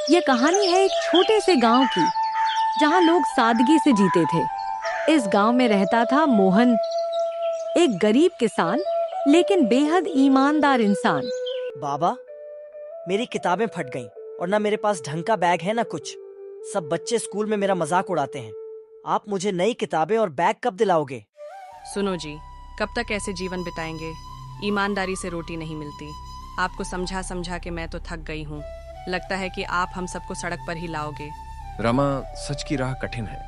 ये कहानी है एक छोटे से गांव की, जहां लोग सादगी से जीते थे। इस गांव में रहता था मोहन, एक गरीब किसान लेकिन बेहद ईमानदार इंसान। बाबा, मेरी किताबें फट गईं और ना मेरे पास ढंग का बैग है ना कुछ। सब बच्चे स्कूल में मेरा मजाक उड़ाते हैं। आप मुझे नई किताबें और बैग कब दिलाओगे? सुनो जी, कब तक ऐसे जीवन बिताएंगे? ईमानदारी से रोटी नहीं मिलती। आपको समझा समझा के मैं तो थक गई हूँ। लगता है कि आप हम सबको सड़क पर ही लाओगे। रमा, सच की राह कठिन है,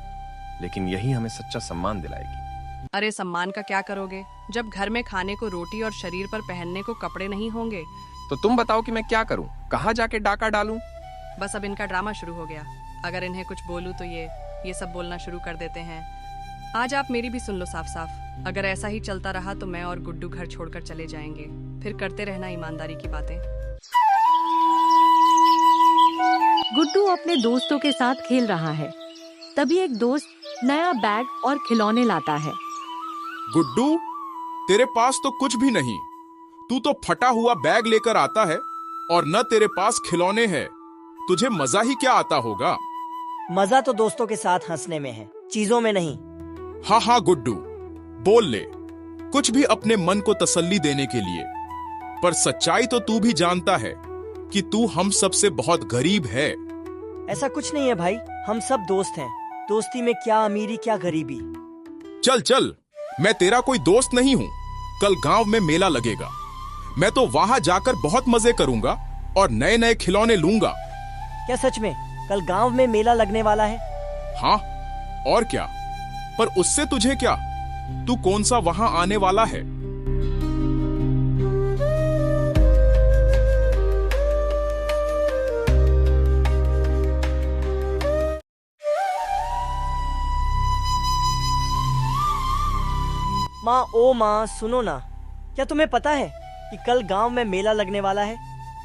लेकिन यही हमें सच्चा सम्मान दिलाएगी। अरे सम्मान का क्या करोगे जब घर में खाने को रोटी और शरीर पर पहनने को कपड़े नहीं होंगे? तो तुम बताओ कि मैं क्या करूं? कहाँ जाके डाका डालूं? बस अब इनका ड्रामा शुरू हो गया। अगर इन्हें कुछ बोलूं तो ये सब बोलना शुरू कर देते हैं। आज आप मेरी भी सुन लो साफ साफ। अगर ऐसा ही चलता रहा तो मैं और गुड्डू घर छोड़कर चले जाएंगे। फिर करते रहना ईमानदारी की बातें। गुड्डू अपने दोस्तों के साथ खेल रहा है। तभी एक दोस्त नया बैग और खिलौने लाता है। गुड्डू, तेरे पास तो कुछ भी नहीं। तू तो फटा हुआ बैग लेकर आता है और न तेरे पास खिलौने हैं। तुझे मजा ही क्या आता होगा? मजा तो दोस्तों के साथ हंसने में है, चीजों में नहीं। हाँ हाँ गुड्डू, बोल ले कुछ भी अपने मन को तसल्ली देने के लिए। पर सच्चाई तो तू भी जानता है कि तू हम सबसे बहुत गरीब है। ऐसा कुछ नहीं है भाई, हम सब दोस्त हैं। दोस्ती में क्या अमीरी क्या गरीबी। चल चल, मैं तेरा कोई दोस्त नहीं हूँ। कल गांव में मेला लगेगा, मैं तो वहां जाकर बहुत मजे करूंगा और नए नए खिलौने लूंगा। क्या सच में कल गांव में मेला लगने वाला है? हाँ, और क्या। पर उससे तुझे क्या? तू कौन सा वहां आने वाला है? माँ, ओ माँ, सुनो ना। क्या तुम्हें पता है कि कल गांव में मेला लगने वाला है?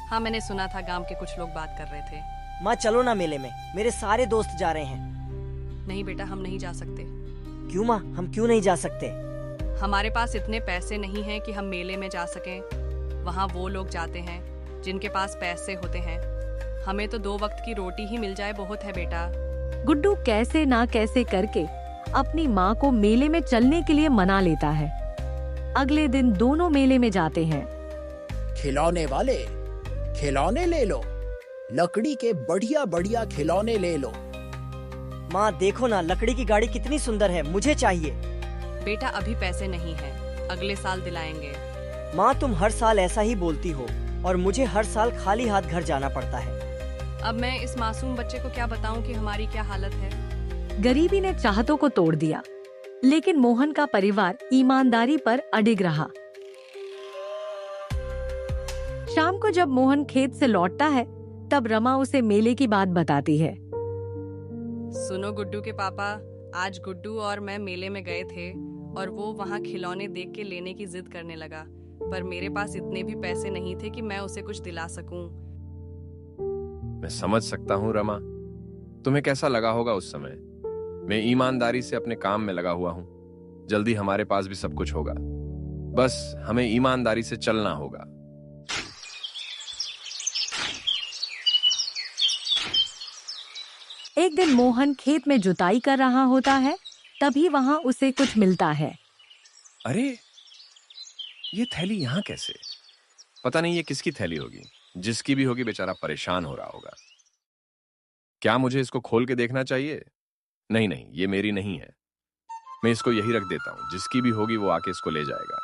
हाँ, मैंने सुना था, गांव के कुछ लोग बात कर रहे थे। माँ चलो ना मेले में, मेरे सारे दोस्त जा रहे हैं। नहीं बेटा, हम नहीं जा सकते। क्यों माँ, हम क्यों नहीं जा सकते? हमारे पास इतने पैसे नहीं हैं कि हम मेले में जा सकें। वहाँ वो लोग जाते हैं जिनके पास पैसे होते हैं। हमें तो 2 वक्त की रोटी ही मिल जाए बहुत है बेटा। गुड्डू कैसे ना कैसे करके अपनी माँ को मेले में चलने के लिए मना लेता है। अगले दिन दोनों मेले में जाते हैं। खिलौने वाले, खिलौने ले लो। लकड़ी के बढ़िया बढ़िया खिलौने ले लो। माँ देखो ना, लकड़ी की गाड़ी कितनी सुंदर है, मुझे चाहिए। बेटा अभी पैसे नहीं हैं, अगले साल दिलाएंगे। माँ तुम हर साल ऐसा ही बोलती हो और मुझे हर साल खाली हाथ घर जाना पड़ता है। अब मैं इस मासूम बच्चे को क्या बताऊं कि हमारी क्या हालत है। गरीबी ने चाहतों को तोड़ दिया, लेकिन मोहन का परिवार ईमानदारी पर अडिग रहा। शाम को जब मोहन खेत से लौटता है, तब रमा उसे मेले की बात बताती है। सुनो गुड्डू के पापा, आज गुड्डू और मैं मेले में गए थे और वो वहाँ खिलौने देख के लेने की जिद करने लगा। पर मेरे पास इतने भी पैसे नहीं थे कि मैं उसे कुछ दिला सकूं। मैं समझ सकता हूँ रमा, तुम्हें कैसा लगा होगा उस समय। मैं ईमानदारी से अपने काम में लगा हुआ हूँ। जल्दी हमारे पास भी सब कुछ होगा, बस हमें ईमानदारी से चलना होगा। एक दिन मोहन खेत में जुताई कर रहा होता है, तभी वहाँ उसे कुछ मिलता है। अरे, ये थैली यहाँ कैसे? पता नहीं ये किसकी थैली होगी। जिसकी भी होगी बेचारा परेशान हो रहा होगा। क्या मुझे इसको खोल के देखना चाहिए? नहीं नहीं, ये मेरी नहीं है। मैं इसको यही रख देता हूँ, जिसकी भी होगी वो आके इसको ले जाएगा।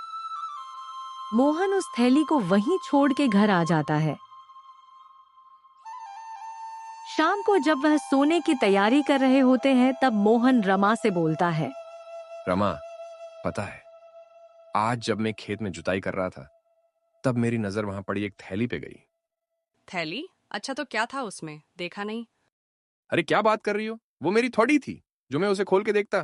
मोहन उस थैली को वहीं छोड़ के घर आ जाता है। शाम को जब वह सोने की तैयारी कर रहे होते हैं, तब मोहन रमा से बोलता है। रमा, पता है, आज जब मैं खेत में जुताई कर रहा था, तब मेरी नजर वहां पड़ी एक थैली पे गई। थैली? अच्छा, तो क्या था उसमें? देखा नहीं। अरे क्या बात कर रही हो? वो मेरी थोड़ी थी जो मैं उसे खोल के देखता।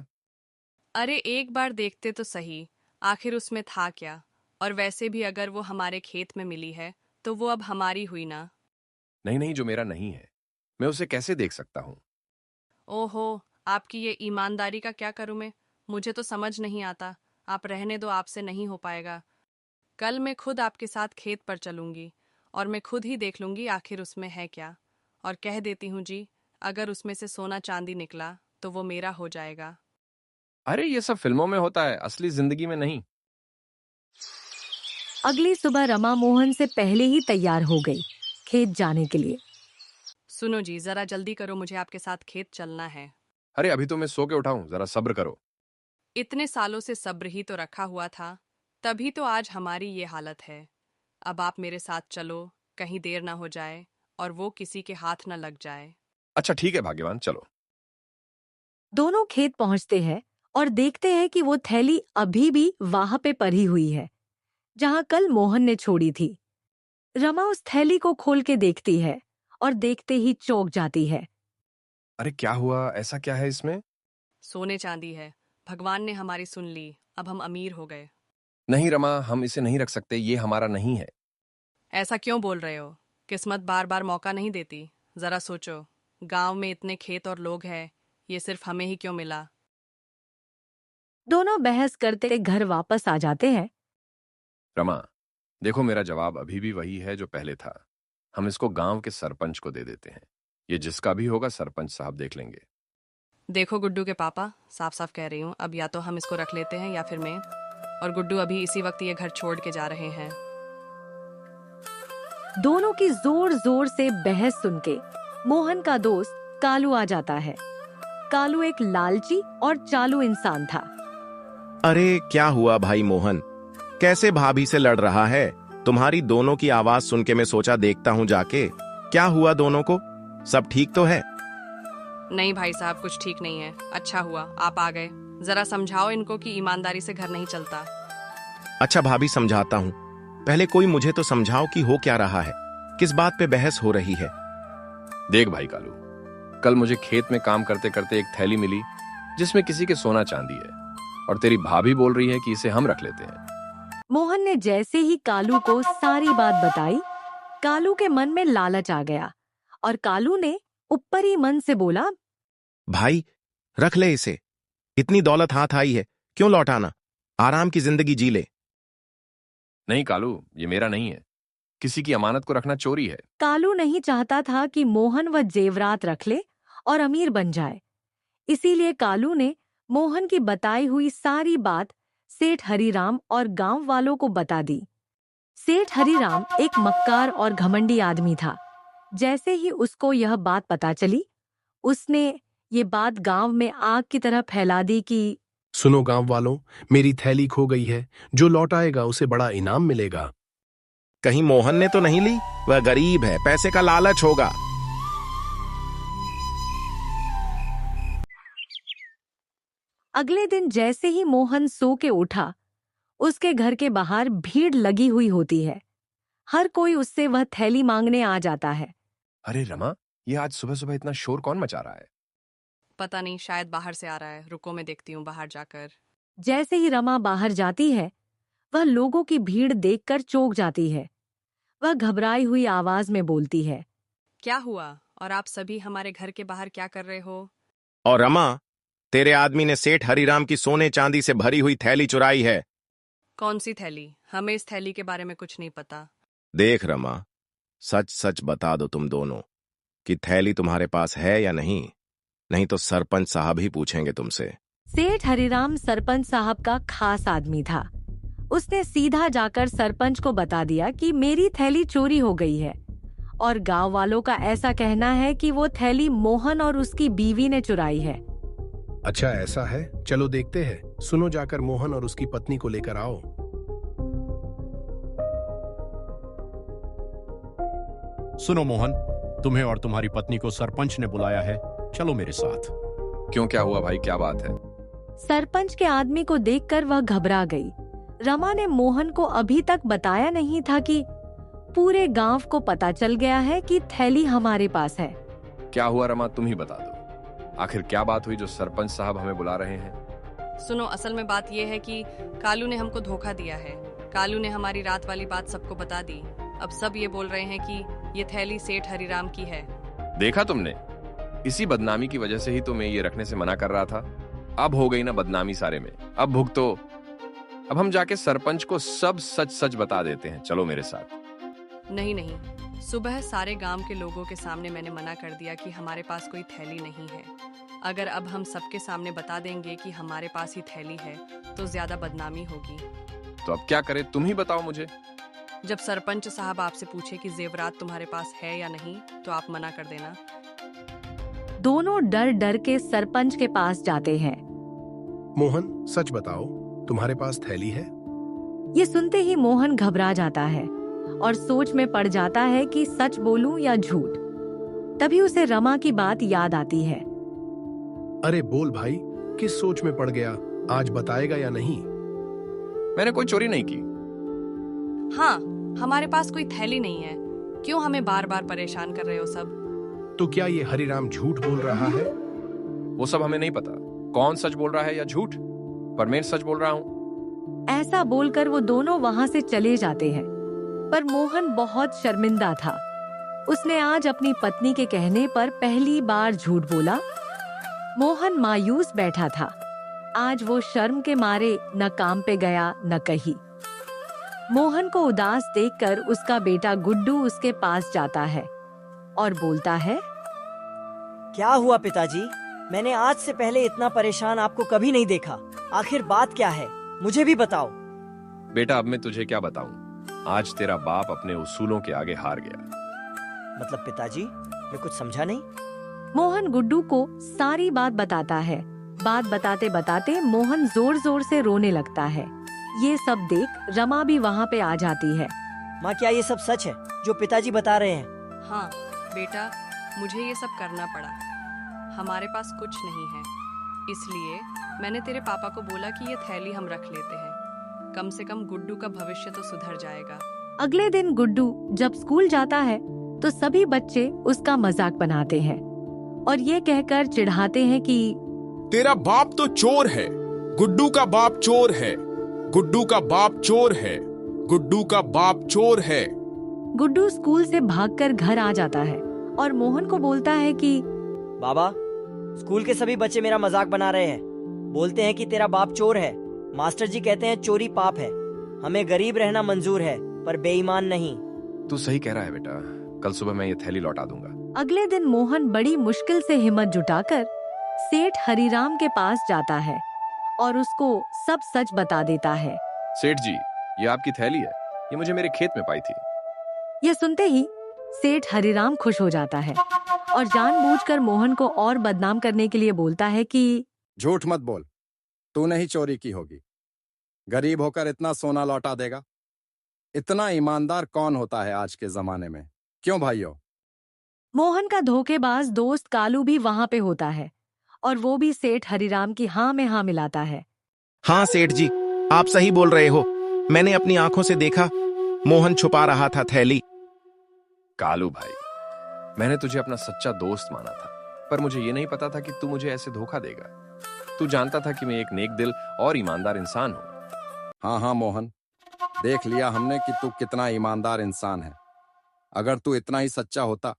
अरे एक बार देखते तो सही, आखिर उसमें था क्या। और वैसे भी अगर वो हमारे खेत में मिली है तो वो अब हमारी हुई ना। नहीं नहीं, जो मेरा नहीं है मैं उसे कैसे देख सकता हूँ? ओहो, आपकी ये ईमानदारी का क्या करूं मैं? मुझे तो समझ नहीं आता। आप रहने दो, आपसे नहीं हो पाएगा। कल मैं खुद आपके साथ खेत पर चलूंगी और मैं खुद ही देख लूंगी आखिर उसमें है क्या। और कह देती हूँ जी, अगर उसमें से सोना चांदी निकला तो वो मेरा हो जाएगा। अरे ये सब फिल्मों में होता है, असली जिंदगी में नहीं। अगली सुबह रमा मोहन से पहले ही तैयार हो गई खेत जाने के लिए। सुनो जी, जरा जल्दी करो, मुझे आपके साथ खेत चलना है। अरे अभी तो मैं सो के उठा हूं, जरा सब्र करो। इतने सालों से सब्र ही तो रखा हुआ था, तभी तो आज हमारी ये हालत है। अब आप मेरे साथ चलो, कहीं देर ना हो जाए और वो किसी के हाथ ना लग जाए। अच्छा ठीक है भाग्यवान, चलो। दोनों खेत पहुंचते हैं और देखते हैं कि वो थैली अभी भी वहां पे पड़ी हुई है जहां कल मोहन ने छोड़ी थी। रमा उस थैली को खोल के देखती है और देखते ही चौंक जाती है। अरे क्या हुआ, ऐसा क्या है इसमें? सोने चांदी है, भगवान ने हमारी सुन ली, अब हम अमीर हो गए। नहीं रमा, हम इसे नहीं रख सकते, ये हमारा नहीं है। ऐसा क्यों बोल रहे हो? किस्मत बार बार मौका नहीं देती। जरा सोचो, गांव में इतने खेत और लोग हैं, ये सिर्फ हमें ही क्यों मिला? दोनों बहस करते घर वापस आ जाते हैं। रमा देखो, मेरा जवाब अभी भी वही है जो पहले था। हम इसको गांव के सरपंच को दे देते हैं। ये जिसका भी होगा सरपंच साहब देख लेंगे। देखो गुड्डू के पापा, साफ साफ कह रही हूँ, अब या तो हम इसको रख लेते हैं या फिर मैं और गुड्डू अभी इसी वक्त ये घर छोड़ के जा रहे हैं। दोनों की जोर जोर से बहस सुन के मोहन का दोस्त कालू आ जाता है। कालू एक लालची और चालू इंसान था। अरे क्या हुआ भाई मोहन, कैसे भाभी से लड़ रहा है? तुम्हारी दोनों की आवाज सुन के मैं सोचा देखता हूँ जाके, क्या हुआ दोनों को, सब ठीक तो है? नहीं भाई साहब, कुछ ठीक नहीं है। अच्छा हुआ आप आ गए, जरा समझाओ इनको कि ईमानदारी से घर नहीं चलता। अच्छा भाभी समझाता हूँ, पहले कोई मुझे तो समझाओ कि हो क्या रहा है, किस बात पे बहस हो रही है? देख भाई कालू, कल मुझे खेत में काम करते करते एक थैली मिली जिसमें किसी के सोना चांदी है, और तेरी भाभी बोल रही है कि इसे हम रख लेते हैं। मोहन ने जैसे ही कालू को सारी बात बताई, कालू के मन में लालच आ गया और कालू ने ऊपरी मन से बोला, भाई रख ले इसे, इतनी दौलत हाथ आई है, क्यों लौटाना, आराम की जिंदगी जी ले। नहीं कालू, ये मेरा नहीं है, किसी की अमानत को रखना चोरी है। कालू नहीं चाहता था कि मोहन वह जेवरात रख ले और अमीर बन जाए। इसीलिए कालू ने मोहन की बताई हुई सारी बात सेठ हरीराम और गांव वालों को बता दी। सेठ हरीराम एक मक्कार और घमंडी आदमी था। जैसे ही उसको यह बात पता चली, उसने ये बात गांव में आग की तरह फैला दी कि सुनो गांव वालों, मेरी थैली खो गई है, जो लौटाएगा उसे बड़ा इनाम मिलेगा। कहीं मोहन ने तो नहीं ली? वह गरीब है, पैसे का लालच होगा। अगले दिन जैसे ही मोहन सो के उठा, उसके घर के बाहर भीड़ लगी हुई होती है। हर कोई उससे वह थैली मांगने आ जाता है। अरे रमा, ये आज सुबह सुबह इतना शोर कौन मचा रहा है? पता नहीं, शायद बाहर से आ रहा है, रुको मैं देखती हूँ बाहर जाकर। जैसे ही रमा बाहर जाती है, वह लोगों की भीड़ देखकर चौंक जाती है। वह घबराई हुई आवाज में बोलती है, क्या हुआ और आप सभी हमारे घर के बाहर क्या कर रहे हो? और रमा, तेरे आदमी ने सेठ हरीराम की सोने चांदी से भरी हुई थैली चुराई है। कौन सी थैली? हमें इस थैली के बारे में कुछ नहीं पता। देख रमा, सच सच बता दो तुम दोनों कि थैली तुम्हारे पास है या नहीं, नहीं तो सरपंच साहब ही पूछेंगे तुमसे। सेठ हरीराम सरपंच साहब का खास आदमी था। उसने सीधा जाकर सरपंच को बता दिया कि मेरी थैली चोरी हो गई है और गांव वालों का ऐसा कहना है कि वो थैली मोहन और उसकी बीवी ने चुराई है। अच्छा ऐसा है, चलो देखते हैं। सुनो, जाकर मोहन और उसकी पत्नी को लेकर आओ। सुनो मोहन, तुम्हें और तुम्हारी पत्नी को सरपंच ने बुलाया है, चलो मेरे साथ। क्यों, क्या हुआ भाई, क्या बात है? सरपंच के आदमी को देखकर वह घबरा गई। रमा ने मोहन को अभी तक बताया नहीं था कि पूरे गांव को पता चल गया है कि थैली हमारे पास है। क्या हुआ रमा, तुम ही बता दो, आखिर क्या बात हुई जो सरपंच साहब हमें बुला रहे हैं? सुनो, असल में बात यह है कि कालू ने हमको धोखा दिया है। कालू ने हमारी रात वाली बात सबको बता दी। अब सब ये बोल रहे हैं कि ये थैली सेठ हरीराम की है। देखा तुमने, इसी बदनामी की वजह से ही तो मैं ये रखने से मना कर रहा था। अब हो गई ना बदनामी सारे में, अब भुगतो। अब हम जाके सरपंच को सब सच सच बता देते हैं, चलो मेरे साथ। नहीं नहीं, सुबह सारे गांव के लोगों के सामने मैंने मना कर दिया कि हमारे पास कोई थैली नहीं है। अगर अब हम सबके सामने बता देंगे कि हमारे पास ही थैली है तो ज्यादा बदनामी होगी। तो अब क्या करें, तुम ही बताओ मुझे। जब सरपंच साहब आपसे पूछे कि जेवरात तुम्हारे पास है या नहीं तो आप मना कर देना। दोनों डर डर के सरपंच के पास जाते हैं। मोहन, सच बताओ, तुम्हारे पास थैली है? ये सुनते ही मोहन घबरा जाता है और सोच में पड़ जाता है कि सच बोलूं या झूठ। तभी उसे रमा की बात याद आती है। अरे बोल भाई, किस सोच में पड़ गया? आज बताएगा या नहीं? मैंने कोई चोरी नहीं की। हाँ, हमारे पास कोई थैली नहीं है। क्यों हमें बार बार परेशान कर रहे हो सब? तो क्या ये हरिराम झूठ बोल रहा है? वो सब हमें नहीं पता कौन सच बोल रहा है या झूठ, पर मैं सच बोल रहा हूँ। ऐसा बोलकर वो दोनों वहाँ से चले जाते हैं। पर मोहन बहुत शर्मिंदा था। उसने आज अपनी पत्नी के कहने पर पहली बार झूठ बोला। मोहन मायूस बैठा था। आज वो शर्म के मारे न काम पे गया न कहीं। मोहन को उदास देखकर उसका बेटा गुड्डू उसके पास जाता है और बोलता है, क्या हुआ पिताजी? मैंने आज से पहले इतना परेशान आपको कभी नहीं देखा। आखिर बात क्या है, मुझे भी बताओ। बेटा, अब मैं तुझे क्या बताऊं? आज तेरा बाप अपने उसूलों के आगे हार गया। मतलब पिताजी, मैं कुछ समझा नहीं। मोहन गुड्डू को सारी बात बताता है। बात बताते बताते मोहन जोर जोर से रोने लगता है। ये सब देख रमा भी वहाँ पे आ जाती है। माँ, क्या ये सब सच है जो पिताजी बता रहे हैं? हाँ बेटा, मुझे ये सब करना पड़ा। हमारे पास कुछ नहीं है, इसलिए मैंने तेरे पापा को बोला कि ये थैली हम रख लेते हैं। कम से कम गुड्डू का भविष्य तो सुधर जाएगा। अगले दिन गुड्डू जब स्कूल जाता है तो सभी बच्चे उसका मजाक बनाते हैं और ये कहकर चिढ़ाते हैं कि तेरा बाप तो चोर है, गुड्डू का बाप चोर है, गुड्डू का बाप चोर है, गुड्डू का बाप चोर है। गुड्डू स्कूल से भागकर घर आ जाता है और मोहन को बोलता है कि बाबा, स्कूल के सभी बच्चे मेरा मजाक बना रहे हैं। बोलते हैं कि तेरा बाप चोर है। मास्टर जी कहते हैं चोरी पाप है। हमें गरीब रहना मंजूर है पर बेईमान नहीं। तू सही कह रहा है बेटा, कल सुबह मैं ये थैली लौटा दूंगा। अगले दिन मोहन बड़ी मुश्किल से हिम्मत जुटाकर सेठ हरिराम के पास जाता है और उसको सब सच बता देता है। सेठ जी, ये आपकी थैली है, ये मुझे मेरे खेत में पाई थी। ये सुनते ही सेठ हरिराम खुश हो जाता है और जानबूझकर मोहन को और बदनाम करने के लिए बोलता है कि झूठ मत बोल, तूने ही चोरी की होगी। गरीब होकर इतना सोना लौटा देगा? इतना ईमानदार कौन होता है आज के जमाने में? क्यों भाइयों? मोहन का धोखेबाज दोस्त कालू भी वहाँ पे होता है और वो भी सेठ हरिराम की हाँ में हाँ मिलाता है। हाँ सेठ जी, आप सही बोल रहे हो। मैंने अपनी आंखों से देखा, मोहन छुपा रहा था थैली। कालू भाई, मैंने तुझे अपना सच्चा दोस्त माना था, पर मुझे ये नहीं पता था कि तू मुझे ऐसे धोखा देगा। तू जानता था कि मैं एक नेक दिल और ईमानदार इंसान हूँ। हाँ हाँ मोहन, देख लिया हमने कि तू कितना ईमानदार इंसान है। अगर तू इतना ही सच्चा होता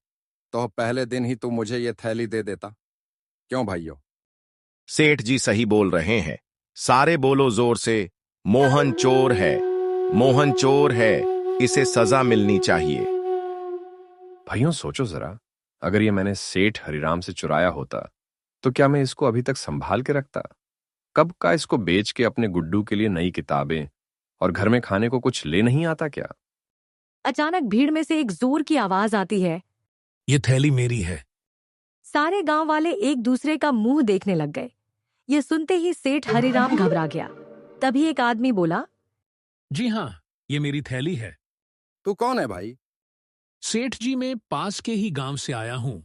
तो पहले दिन ही तू मुझे ये थैली दे देता। क्यों भाइयों? सेठ जी सही बोल रहे हैं। सारे बोलो जोर से, मोहन चोर है, मोहन चोर है, इसे सजा मिलनी चाहिए। भाइयों सोचो जरा, अगर ये मैंने सेठ हरिराम से चुराया होता तो क्या मैं इसको अभी तक संभाल के रखता? कब का इसको बेच के अपने गुड्डू के लिए नई किताबें और घर में खाने को कुछ ले नहीं आता क्या? अचानक भीड़ में से एक जोर की आवाज आती है, ये थैली मेरी है। सारे गांव वाले एक दूसरे का मुंह देखने लग गए। ये सुनते ही सेठ हरिराम घबरा गया। तभी एक आदमी बोला, जी हाँ, ये मेरी थैली है। तू कौन है भाई? सेठ जी, मैं पास के ही गांव से आया हूँ।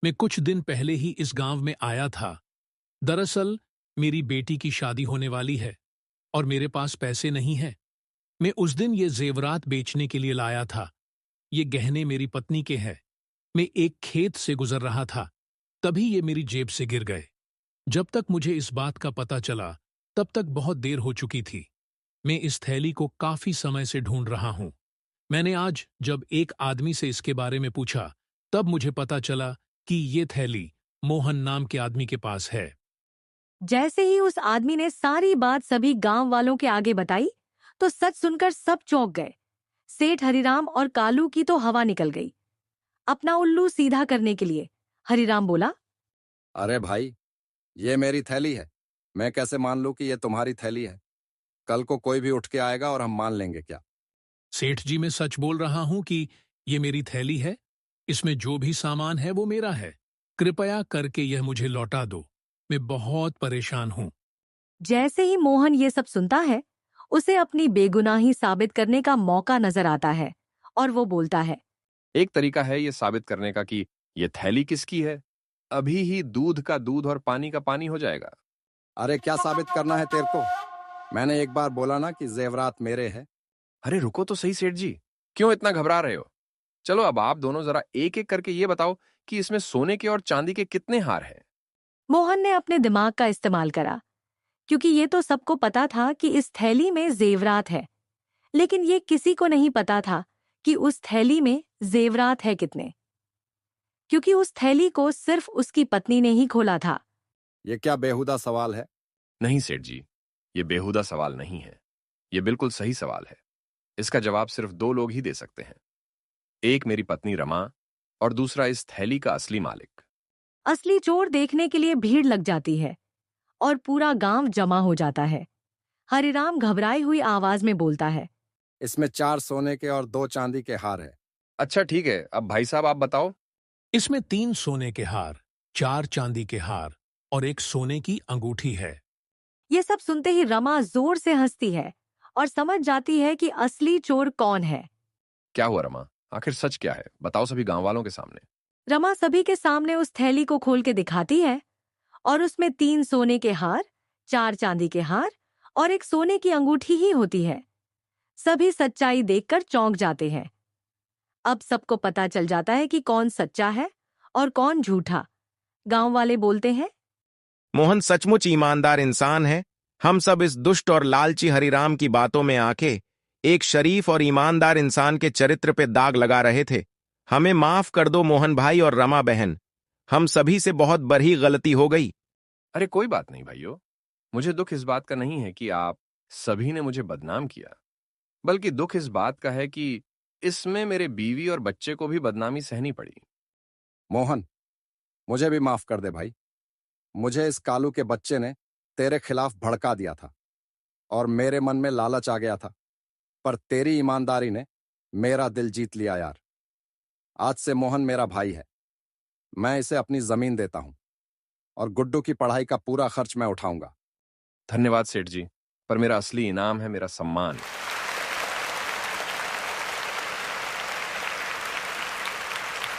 मैं कुछ दिन पहले ही इस गांव में आया था। दरअसल मेरी बेटी की शादी होने वाली है और मेरे पास पैसे नहीं हैं। मैं उस दिन ये जेवरात बेचने के लिए लाया था। ये गहने मेरी पत्नी के हैं। मैं एक खेत से गुजर रहा था, तभी ये मेरी जेब से गिर गए। जब तक मुझे इस बात का पता चला तब तक बहुत देर हो चुकी थी। मैं इस थैली को काफी समय से ढूंढ रहा हूं। मैंने आज जब एक आदमी से इसके बारे में पूछा तब मुझे पता चला कि ये थैली मोहन नाम के आदमी के पास है। जैसे ही उस आदमी ने सारी बात सभी गांव वालों के आगे बताई तो सच सुनकर सब चौंक गए। सेठ हरिराम और कालू की तो हवा निकल गई। अपना उल्लू सीधा करने के लिए हरिराम बोला, अरे भाई, ये मेरी थैली है, मैं कैसे मान लूं कि ये तुम्हारी थैली है? कल को कोई भी उठ के आएगा और हम मान लेंगे क्या? सेठ जी, मैं सच बोल रहा हूं कि ये मेरी थैली है। इसमें जो भी सामान है वो मेरा है। कृपया करके यह मुझे लौटा दो। मैं बहुत परेशान हूं। जैसे ही मोहन ये सब सुनता है, उसे अपनी बेगुनाही साबित करने का मौका नजर आता है और वो बोलता है, एक तरीका है ये साबित करने का कि ये थैली किसकी है। अभी ही दूध का दूध और पानी का पानी हो जाएगा। अरे क्या साबित करना है तेरे को? मैंने एक बार बोला ना कि जेवरात मेरे हैं। अरे रुको तो सही सेठ जी, क्यों इतना घबरा रहे हो? चलो अब आप दोनों जरा एक एक करके ये बताओ कि इसमें सोने के और चांदी के कितने हार हैं। मोहन ने अपने दिमाग का इस्तेमाल करा, क्योंकि ये तो सबको पता था कि इस थैली में जेवरात है, लेकिन ये किसी को नहीं पता था कि उस थैली में जेवरात है कितने, क्योंकि उस थैली को सिर्फ उसकी पत्नी ने ही खोला था। ये क्या बेहुदा सवाल है? नहीं सेठ जी, ये बेहुदा सवाल नहीं है। ये बिल्कुल सही सवाल है। इसका जवाब सिर्फ दो लोग ही दे सकते हैं। एक मेरी पत्नी रमा और दूसरा इस थैली का असली मालिक। असली चोर देखने के लिए भीड़ लग जाती है और पूरा गांव जमा हो जाता है। हरिराम घबराई हुई आवाज में बोलता है, इसमें 4 सोने के और 2 चांदी के हार है। अच्छा ठीक है, अब भाई साहब आप बताओ। इसमें 3 सोने के हार, 4 चांदी के हार और 1 सोने की अंगूठी है। ये सब सुनते ही रमा जोर से हंसती है और समझ जाती है कि असली चोर कौन है। क्या हुआ रमा? आखिर सच क्या है? बताओ सभी गांव वालों के सामने। रमा सभी के सामने उस थैली को खोल के दिखाती है और उसमें 3 सोने के हार, 4 चांदी के हार और 1 सोने की अंगूठी ही होती है। सभी सच्चाई देखकर चौंक जाते हैं। अब सबको पता चल जाता है कि कौन सच्चा है और कौन झूठा। गांव वाले बोलते हैं, मोहन सचमुच ईमानदार इंसान है। हम सब इस दुष्ट और लालची हरिराम की बातों में आके एक शरीफ और ईमानदार इंसान के चरित्र पे दाग लगा रहे थे। हमें माफ कर दो मोहन भाई और रमा बहन, हम सभी से बहुत बड़ी गलती हो गई। अरे कोई बात नहीं भाइयों, मुझे दुख इस बात का नहीं है कि आप सभी ने मुझे बदनाम किया, बल्कि दुख इस बात का है कि इसमें मेरे बीवी और बच्चे को भी बदनामी सहनी पड़ी। मोहन, मुझे भी माफ कर दे भाई। मुझे इस कालू के बच्चे ने तेरे खिलाफ भड़का दिया था और मेरे मन में लालच आ गया था, पर तेरी ईमानदारी ने मेरा दिल जीत लिया यार। आज से मोहन मेरा भाई है। मैं इसे अपनी जमीन देता हूं और गुड्डू की पढ़ाई का पूरा खर्च मैं उठाऊंगा। धन्यवाद सेठ जी, पर मेरा असली इनाम है मेरा सम्मान।